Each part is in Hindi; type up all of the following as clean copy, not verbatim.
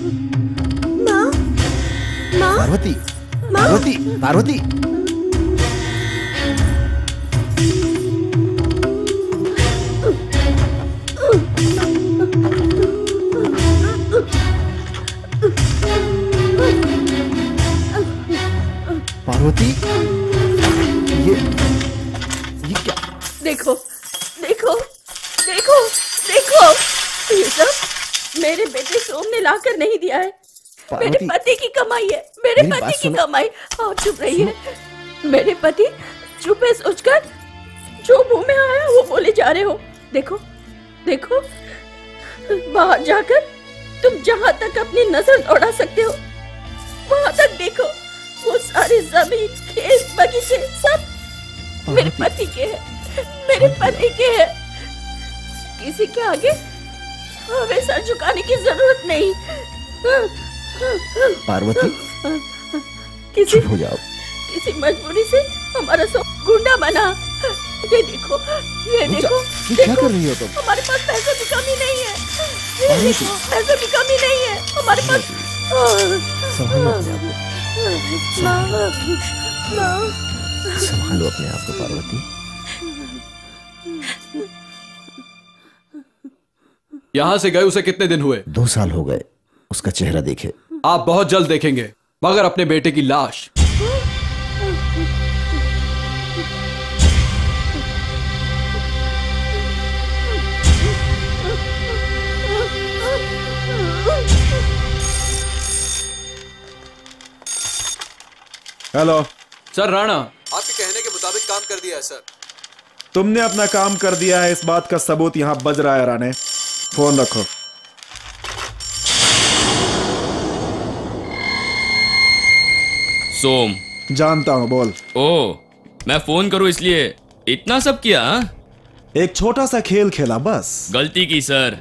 माँ, माँ, पार्वती, पार्वती, पार्वती। पार्वती, ये क्या? देखो, देखो, देखो, देखो, ये सब मेरे बेटे सोम ने लाकर नहीं दिया है। मेरे पति की कमाई है, मेरे पति की कमाई। और चुप रहिए। मेरे पति चुप है सोचकर जो मुंह में आया वो बोले जा रहे हो। देखो, देखो, बाहर जाकर तुम जहां तक अपनी नजर दौड़ा सकते हो वहां तक देखो। वो सारी जमीन, खेत, बगीचे सब मेरे पति के हैं, मेरे पति के हैं। किसी के आगे हमें सर झुकाने की जरूरत नहीं। पार्वती, किसी हो जाओ। किसी मजबूरी से हमारा सब गुंडा बना। ये देखो, ये देखो, क्या कर रही हो तुम? हमारे पास पैसों की कमी नहीं है। ये देखो, पैसों की कमी नहीं है हमारे पास। संभालो अपने आप को पार्वती। यहाँ से गए उसे कितने दिन हुए? 2 साल हो गए। उसका चेहरा देखे। आप बहुत जल्द देखेंगे, मगर अपने बेटे की लाश। हेलो सर, राणा आपके कहने के मुताबिक काम कर दिया है सर। तुमने अपना काम कर दिया है, इस बात का सबूत यहां बज रहा है। राणे, फोन रखो। सोम। जानता हूं, बोल। ओ, मैं फोन करूं इसलिए इतना सब किया? एक छोटा सा खेल खेला बस। गलती की सर।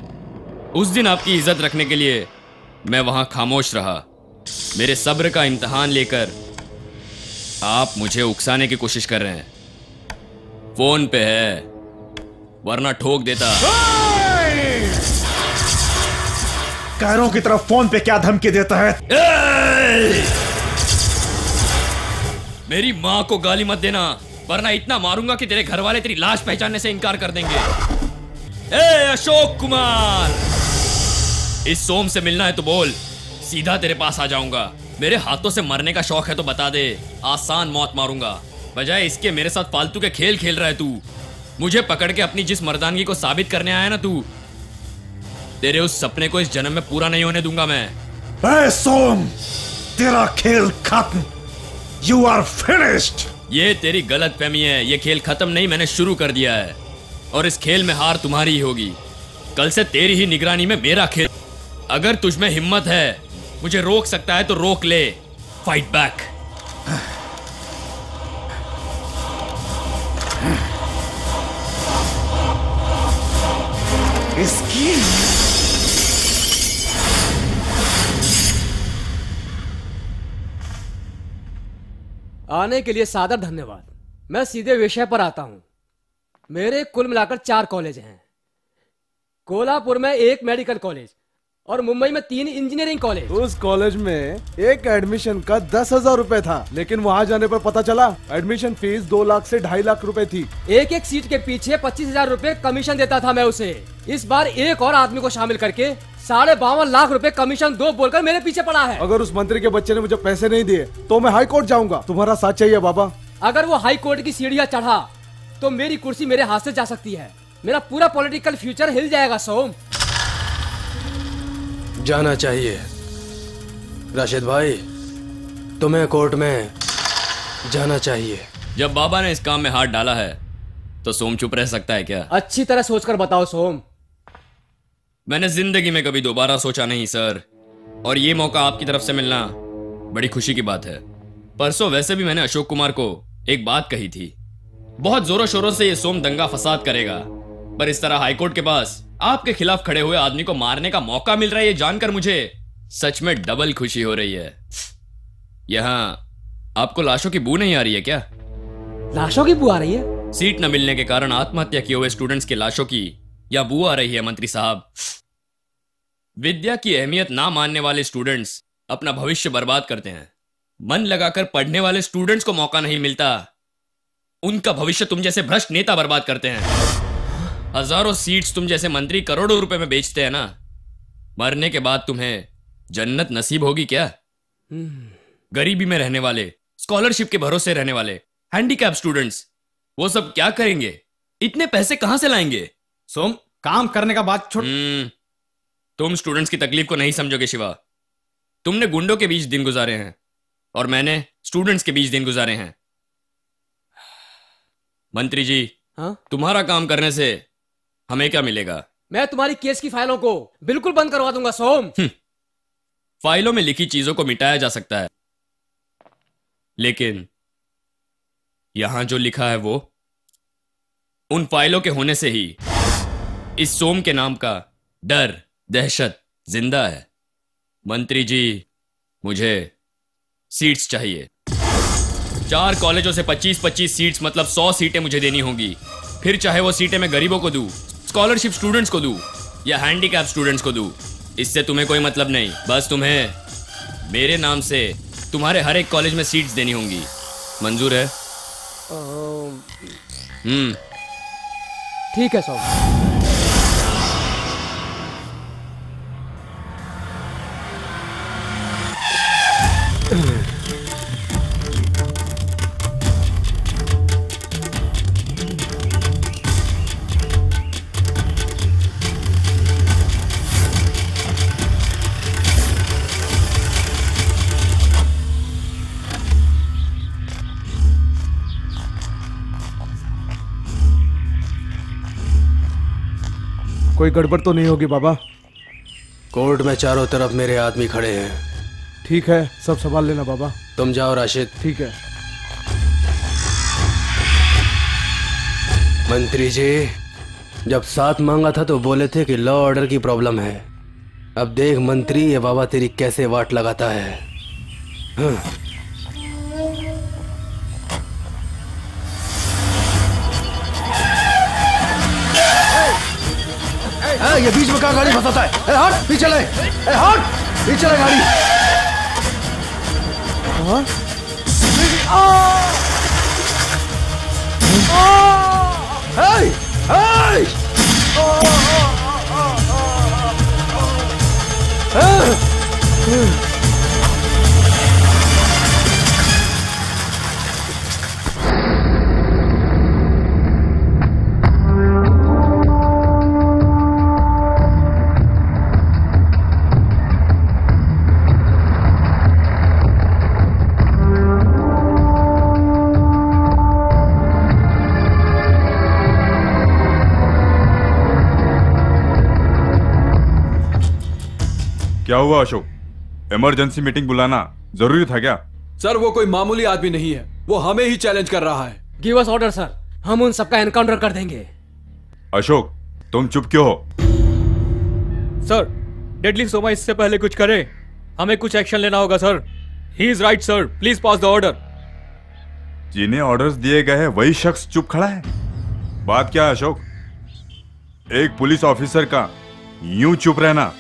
उस दिन आपकी इज्जत रखने के लिए मैं वहां खामोश रहा। मेरे सब्र का इम्तिहान लेकर आप मुझे उकसाने की कोशिश कर रहे हैं। फोन पे है, वरना ठोक देता। कायरों की तरफ फोन पे क्या धमकी देता है? मेरी माँ को गाली मत देना, वरना इतना मारूंगा कि तेरे घर वाले तेरी लाश पहचानने से इनकार कर देंगे। ए अशोक कुमार, इस सोम से मिलना है तो बोल, सीधा तेरे पास आ जाऊंगा। मेरे हाथों से मरने का शौक है तो बता दे, आसान मौत मारूंगा। बजाय इसके मेरे साथ फालतू के खेल खेल रहा है तू। मुझे पकड़ के अपनी जिस मर्दानगी को साबित करने आया ना तू, तेरे उस सपने को इस जन्म में पूरा नहीं होने दूंगा मैं। ए सोम, तेरा खेल खत्म। You are finished। ये तेरी गलत फहमी है। ये खेल खत्म नहीं, मैंने शुरू कर दिया है, और इस खेल में हार तुम्हारी ही होगी। कल से तेरी ही निगरानी में मेरा खेल। अगर तुझ में हिम्मत है, मुझे रोक सकता है तो रोक ले। Fight back. इसकी आने के लिए सादर धन्यवाद। मैं सीधे विषय पर आता हूं। मेरे कुल मिलाकर 4 कॉलेज हैं। कोल्हापुर में 1 मेडिकल कॉलेज और मुंबई में 3 इंजीनियरिंग कॉलेज। उस कॉलेज में एक एडमिशन का 10,000 रुपए था, लेकिन वहाँ जाने पर पता चला एडमिशन फीस 2 लाख से 2.5 लाख रुपए थी। एक एक सीट के पीछे 25,000 रुपए कमीशन देता था मैं उसे। इस बार एक और आदमी को शामिल करके 52.5 लाख रुपए कमीशन दो बोलकर मेरे पीछे पड़ा है। अगर उस मंत्री के बच्चे ने मुझे पैसे नहीं दिए तो मैं हाई कोर्ट जाऊंगा। तुम्हारा साथ चाहिए बाबा। अगर वो हाई कोर्ट की सीढ़ियां चढ़ा तो मेरी कुर्सी मेरे हाथ से जा सकती है। मेरा पूरा पॉलिटिकल फ्यूचर हिल जाएगा सोम। जाना चाहिए राशिद भाई, तुम्हें कोर्ट में जाना चाहिए। जब बाबा ने इस काम में हाथ डाला है तो सोम चुप रह सकता है क्या? अच्छी तरह सोचकर बताओ सोम। मैंने जिंदगी में कभी दोबारा सोचा नहीं सर, और ये मौका आपकी तरफ से मिलना बड़ी खुशी की बात है। परसों वैसे भी मैंने अशोक कुमार को एक बात कही थी, बहुत जोरों शोरों से ये सोम दंगा फसाद करेगा, पर इस तरह हाईकोर्ट के पास आपके खिलाफ खड़े हुए आदमी को मारने का मौका मिल रहा है, ये जानकर मुझे सच में डबल खुशी हो रही है। यहाँ आपको लाशों की बू नहीं आ रही है क्या? लाशों की बू आ रही है? सीट न मिलने के कारण आत्महत्या किए हुए स्टूडेंट्स की लाशों की या बू आ रही है मंत्री साहब? विद्या की अहमियत ना मानने वाले स्टूडेंट्स अपना भविष्य बर्बाद करते हैं। मन लगाकर पढ़ने वाले स्टूडेंट्स को मौका नहीं मिलता, उनका भविष्य तुम जैसे भ्रष्ट नेता बर्बाद करते हैं। हजारों सीट्स तुम जैसे मंत्री करोड़ों रुपए में बेचते हैं ना, मरने के बाद तुम्हें जन्नत नसीब होगी क्या? गरीबी में रहने वाले, स्कॉलरशिप के भरोसे रहने वाले, हैंडीकैप स्टूडेंट्स, वो सब क्या करेंगे? इतने पैसे कहां से लाएंगे? सोम, काम करने का बात छोड़। तुम स्टूडेंट्स की तकलीफ को नहीं समझोगे शिवा। तुमने गुंडों के बीच दिन गुजारे हैं और मैंने स्टूडेंट्स के बीच दिन गुजारे हैं। मंत्री जी, तुम्हारा काम करने से हमें क्या मिलेगा? मैं तुम्हारी केस की फाइलों को बिल्कुल बंद करवा दूंगा सोम। फाइलों में लिखी चीजों को मिटाया जा सकता है, लेकिन यहां जो लिखा है वो उन फाइलों के होने से ही इस सोम के नाम का डर, दहशत जिंदा है। मंत्री जी, मुझे सीट्स चाहिए। 4 कॉलेजों से 25-25 सीट्स मतलब 100 सीटें मुझे देनी होंगी। फिर चाहे वो सीटें मैं गरीबों को दूं, स्कॉलरशिप स्टूडेंट्स को दूं या हैंडीकैप स्टूडेंट्स को दूं, इससे तुम्हें कोई मतलब नहीं। बस तुम्हें मेरे नाम से तुम्हारे हर एक कॉलेज में सीट्स देनी होंगी। मंजूर है? ठीक है सोम। कोई गड़बड़ तो नहीं होगी बाबा? कोर्ट में चारों तरफ मेरे आदमी खड़े हैं। ठीक है, सब संभाल लेना बाबा। तुम जाओ राशिद। ठीक है। मंत्री जी, जब साथ मांगा था तो बोले थे कि लॉ ऑर्डर की प्रॉब्लम है। अब देख मंत्री, ये बाबा तेरी कैसे वाट लगाता है। ये बीच में कहाँ गाड़ी फंसाता है? हट, पीछे ले। हट, पीछे ले गाड़ी। क्या हुआ अशोक? इमरजेंसी मीटिंग बुलाना जरूरी था क्या? सर, वो कोई मामूली आदमी नहीं है, वो हमें ही चैलेंज कर रहा है। गिव अस ऑर्डर सर, हम उन सबका एनकाउंटर कर देंगे। अशोक, तुम चुप क्यों हो? सर, डेडली सोमा इससे पहले कुछ करे, हमें कुछ एक्शन लेना होगा sir. He is right sir, please pass the order. जिन्हें ऑर्डर्स दिए गए हैं वही शख्स चुप खड़ा है। बात क्या है अशोक? एक पुलिस ऑफिसर का यूं चुप रहना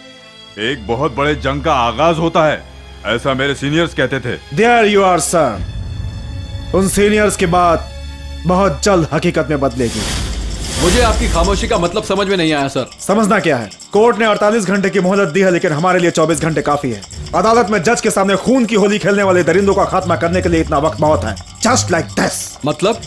एक बहुत बड़े जंग का आगाज होता है, ऐसा मेरे सीनियर्स कहते थे। There you are, sir. उन सीनियर्स की बात बहुत जल्द हकीकत में बदलेगी। मुझे आपकी खामोशी का मतलब समझ में नहीं आया सर। समझना क्या है? कोर्ट ने 48 घंटे की मोहलत दी है, लेकिन हमारे लिए 24 घंटे काफी है। अदालत में जज के सामने खून की होली खेलने वाले दरिंदों का खात्मा करने के लिए इतना वक्त बहुत है। Just like this. मतलब?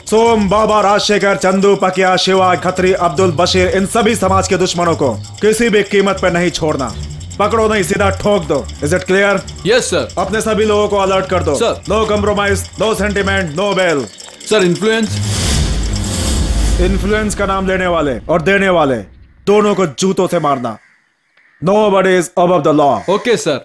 सोम, बाबा, राजशेखर, चंदू, पकिया, शिवा, खत्री, अब्दुल, बशीर, इन सभी समाज के दुश्मनों को किसी भी कीमत पर नहीं छोड़ना। पकड़ो नहीं, सीधा ठोक दो। Is it clear? Yes sir. अपने सभी लोगों को अलर्ट कर दो sir. No compromise, no sentiment, no bail. Sir, influence? Influence का नाम लेने वाले और देने वाले दोनों को जूतों से मारना। Nobody is above the law. Okay sir.